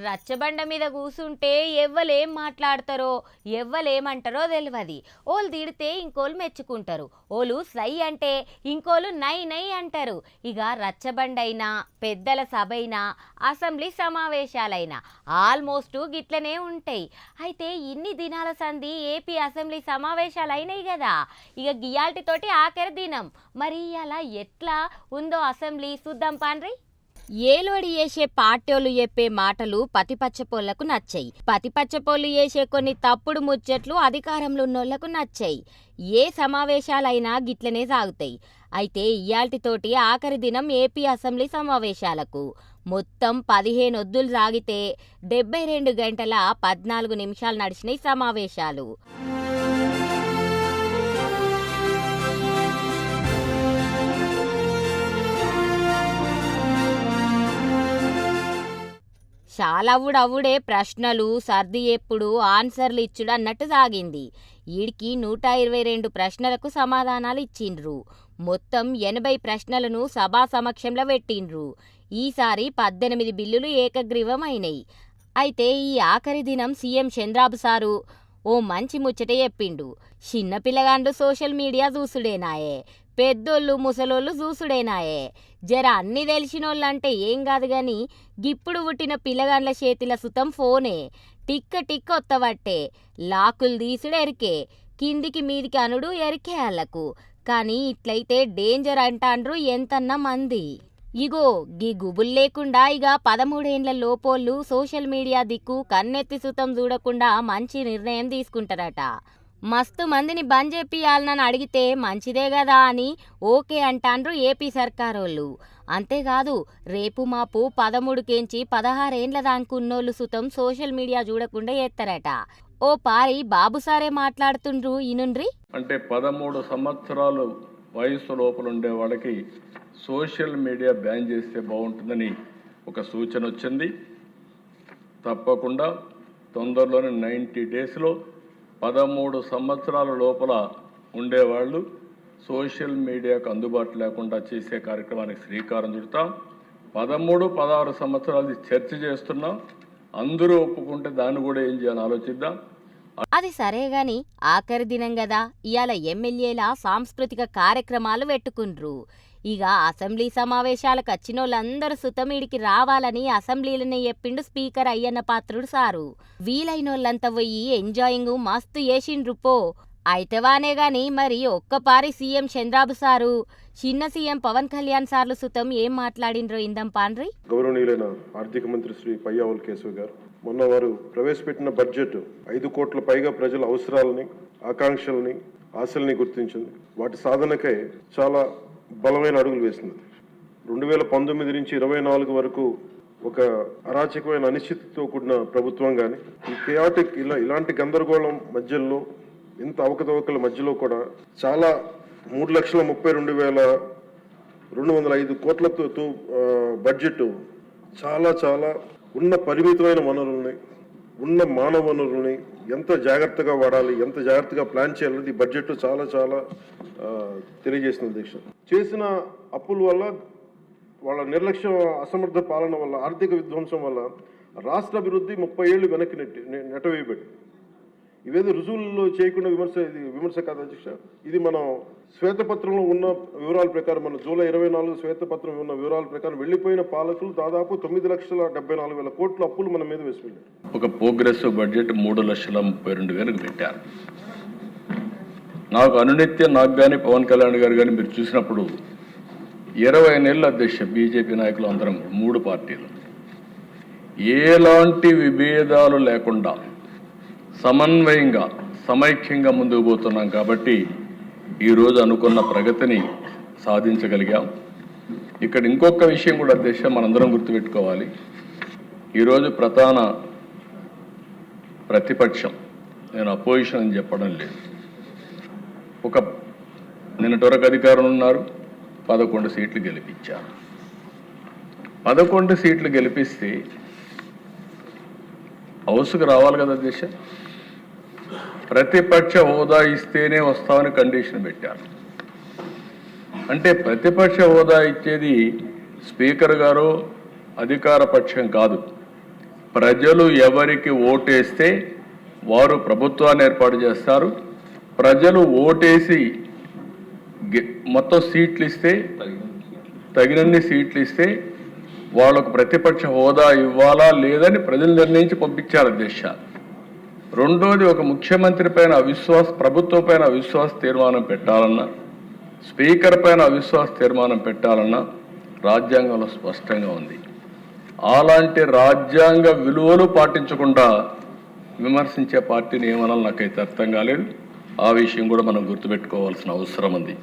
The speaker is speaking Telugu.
రచ్చబండ మీద కూసుంటే ఎవ్వలేం మాట్లాడతారో ఎవ్వలేమంటారో తెలియదు. ఓళ్ళు తిడితే ఇంకోళ్ళు మెచ్చుకుంటారు, ఓళ్ళు సై అంటే ఇంకోళ్ళు నై నై అంటారు. ఇక రచ్చబండ అయినా పెద్దల సభ అయినా అసెంబ్లీ సమావేశాలైనా ఆల్మోస్ట్ గిట్లనే ఉంటాయి. అయితే ఇన్ని దినాల సంధి ఏపీ అసెంబ్లీ సమావేశాలు అయినాయి కదా, ఇక గియాల్టితోటి ఆఖరి దినం. మరి అలా ఎట్లా ఉందో అసెంబ్లీ చూద్దాం పాండ్రి. ఏలోడి చేసే పార్టీలు చెప్పే మాటలు పతిపచ్చపోళ్లకు నచ్చాయి, పతిపచ్చపోళ్ళు చేసే కొన్ని తప్పుడు ముచ్చట్లు అధికారంలో ఉన్నోళ్లకు నచ్చాయి. ఏ సమావేశాలైనా గిట్లనే సాగుతాయి. అయితే ఇయాల్టితోటి ఆఖరి దినం ఏపీ అసెంబ్లీ సమావేశాలకు. మొత్తం 15 ఒద్దులు సాగితే 72 గంటల 14 నిమిషాలు నడిచినాయి సమావేశాలు. చాలవుడవుడే ప్రశ్నలు సర్ది ఎప్పుడు ఆన్సర్లు ఇచ్చుడు అన్నట్టు సాగింది. ఈడికి 122 ప్రశ్నలకు సమాధానాలు ఇచ్చిండ్రు. మొత్తం 80 ప్రశ్నలను సభా సమక్షంలో పెట్టిండ్రు. ఈసారి 18 బిల్లులు ఏకగ్రీవం అయినాయి. అయితే ఈ ఆఖరి దినం సీఎం చంద్రబాబు సారు ఓ మంచి ముచ్చట చెప్పిండు. చిన్న పిల్లగాండ్లు సోషల్ మీడియా చూసుడేనాయే, పెద్దోళ్ళు ముసలోళ్ళు చూసుడేనాయే. జర అన్ని తెలిసినోళ్ళంటే ఏం కాదు గాని గిప్పుడు పుట్టిన పిల్లగాండ్ల చేతిల సుతం ఫోనే. టిక్క టిక్క ఒత్తవట్టే, లాకులు తీసుడు ఎరికే, కిందికి మీదికి అనుడు ఎరికే వాళ్ళకు. కానీ ఇట్లయితే డేంజర్ అంటాండ్రు ఎంతన్నా మంది. ఇగో గీ గుబుల్ లేకుండా ఇక 13 ఏండ్ల లోపోళ్ళు సోషల్ మీడియా దిక్కు కన్నెత్తి సుతం చూడకుండా మంచి నిర్ణయం తీసుకుంటారట. మస్తు మందిని బంద్ చేపియాలనని అడిగితే మంచిదే కదా అని ఓకే అంటాండ్రు ఏపీ సర్కారోళ్ళు. అంతేకాదు రేపు మాపు 13 16 ఏండ్ల దానుకున్నోళ్ళు సుతం సోషల్ మీడియా చూడకుండా చేస్తారట. ఓ పారి బాబు సారే మాట్లాడుతుండ్రు ఇనుండ్రి. అంటే 13 సంవత్సరాలు వయసు లోపల ఉండే వాళ్ళకి సోషల్ మీడియా బ్యాన్ చేస్తే బాగుంటుందని ఒక సూచన వచ్చింది. తప్పకుండా తొందరలోనే 90 డేస్లో 13 సంవత్సరాల లోపల ఉండేవాళ్ళు సోషల్ మీడియాకు అందుబాటు లేకుండా చేసే కార్యక్రమానికి శ్రీకారం చుడతాం. 13, 16 సంవత్సరాలు చర్చ చేస్తున్నాం. అందరూ ఒప్పుకుంటే దాన్ని కూడా ఏం చేయాలని ఆలోచిద్దాం. అది సరే గాని ఆఖరి దినం కదా, ఇవాళ ఎమ్మెల్యేల సాంస్కృతిక కార్యక్రమాలు పెట్టుకుండ్రు. ఇక అసెంబ్లీ సమావేశాలకు వచ్చినోళ్ళందరూ సుతమీడికి రావాలని అసెంబ్లీలోనే చెప్పిండు స్పీకర్ అయ్యన్న పాత్రుడు సారు. వీలైనోళ్ళంతా పోయి ఎంజాయింగ్ మస్తు చేసిండ్రు పో. అయితేవానే గాని మరి ఒక్కపారి సీఎం చంద్రబాబు సారు చిన్న సీఎం పవన్ కళ్యాణ్ సార్లు సుతం ఏం మాట్లాడిండ్రో ఇందం పాండ్రి. గౌరవనీయులైన ఆర్థిక మంత్రి శ్రీ పయ్యావుల కేశవ్ గారు మొన్న వారు ప్రవేశపెట్టిన బడ్జెట్ 5 కోట్ల పైగా ప్రజల అవసరాలని, ఆకాంక్షల్ని, ఆశల్ని గుర్తించింది. వాటి సాధనకై చాలా బలమైన అడుగులు వేసింది. 2019 నుంచి 24 వరకు ఒక అరాచకమైన అనిశ్చితితో కూడిన ప్రభుత్వం కానీ ఈ కేయాటిక్ ఇలాంటి గందరగోళం మధ్యలో, ఇంత అవకతవకల మధ్యలో కూడా చాలా 3,32,205 కోట్లతో బడ్జెట్ చాలా చాలా ఉన్న పరిమితమైన వనరుల్ని, ఉన్న మానవ వనరుల్ని ఎంత జాగ్రత్తగా వాడాలి, ఎంత జాగ్రత్తగా ప్లాన్ చేయాలనేది ఈ బడ్జెట్ చాలా చాలా తెలియజేసిన అధ్యక్ష. చేసిన అప్పుల వల్ల, వాళ్ళ నిర్లక్ష్యం, అసమర్థ పాలన వల్ల, ఆర్థిక విధ్వంసం వల్ల రాష్ట్ర అభివృద్ధి 30 ఏళ్ళు వెనక్కి నెట్టవేయబడి. ఇవేదో రుజువుల్లో చేయకుండా విమర్శ కాదు అధ్యక్ష. ఇది మనం శ్వేతపత్రంలో ఉన్న వివరాల ప్రకారం, మన జూలై 24 శ్వేతపత్రం ఉన్న వివరాల ప్రకారం వెళ్ళిపోయిన పాలకులు దాదాపు 9,74,000 కోట్ల అప్పులు మన మీద వేసి వెళ్ళారు. ఒక ప్రోగ్రెసివ్ బడ్జెట్ 3,32,000 పెట్టారు. నాకు అనునిత్యం నాకు కానీ పవన్ కళ్యాణ్ గారు కానీ మీరు చూసినప్పుడు 20 నెలల అధ్యక్ష బీజేపీ నాయకులు అందరం 3 పార్టీలు ఎలాంటి విభేదాలు లేకుండా సమన్వయంగా సమైక్యంగా ముందుకు పోతున్నాం. కాబట్టి ఈరోజు అనుకున్న ప్రగతిని సాధించగలిగాం. ఇక్కడ ఇంకొక విషయం కూడా అధ్యక్ష మనందరం గుర్తుపెట్టుకోవాలి. ఈరోజు ప్రధాన ప్రతిపక్షం, నేను అపోజిషన్ అని చెప్పడం లేదు, ఒక నిన్నటి వరకు అధికారంలో ఉన్నారు, 11 సీట్లు గెలిపించారు. 11 సీట్లు గెలిపిస్తే హౌస్కు రావాలి కదా అధ్యక్ష. ప్రతిపక్ష హోదా ఇస్తేనే వస్తామని కండిషన్ పెట్టారు. అంటే ప్రతిపక్ష హోదా ఇచ్చేది స్పీకర్ గారు, అధికార పక్షం కాదు, ప్రజలు ఎవరికి ఓటేస్తే వారు ప్రభుత్వాన్ని ఏర్పాటు చేస్తారు. ప్రజలు ఓటేసి మొత్తం సీట్లు ఇస్తే, తగినన్ని సీట్లు ఇస్తే వాళ్ళకు ప్రతిపక్ష హోదా ఇవ్వాలా లేదని ప్రజలు నిర్ణయించి పంపించారు అధ్యక్ష. రెండోది, ఒక ముఖ్యమంత్రి పైన ప్రభుత్వం పైన అవిశ్వాస తీర్మానం పెట్టాలన్నా, స్పీకర్ పైన అవిశ్వాస తీర్మానం పెట్టాలన్నా రాజ్యాంగంలో స్పష్టంగా ఉంది. అలాంటి రాజ్యాంగ విలువలు పాటించకుండా విమర్శించే పార్టీని ఏమనాలి నాకైతే అర్థం కాలేదు. ఆ విషయం కూడా మనం గుర్తుపెట్టుకోవాల్సిన అవసరం ఉంది.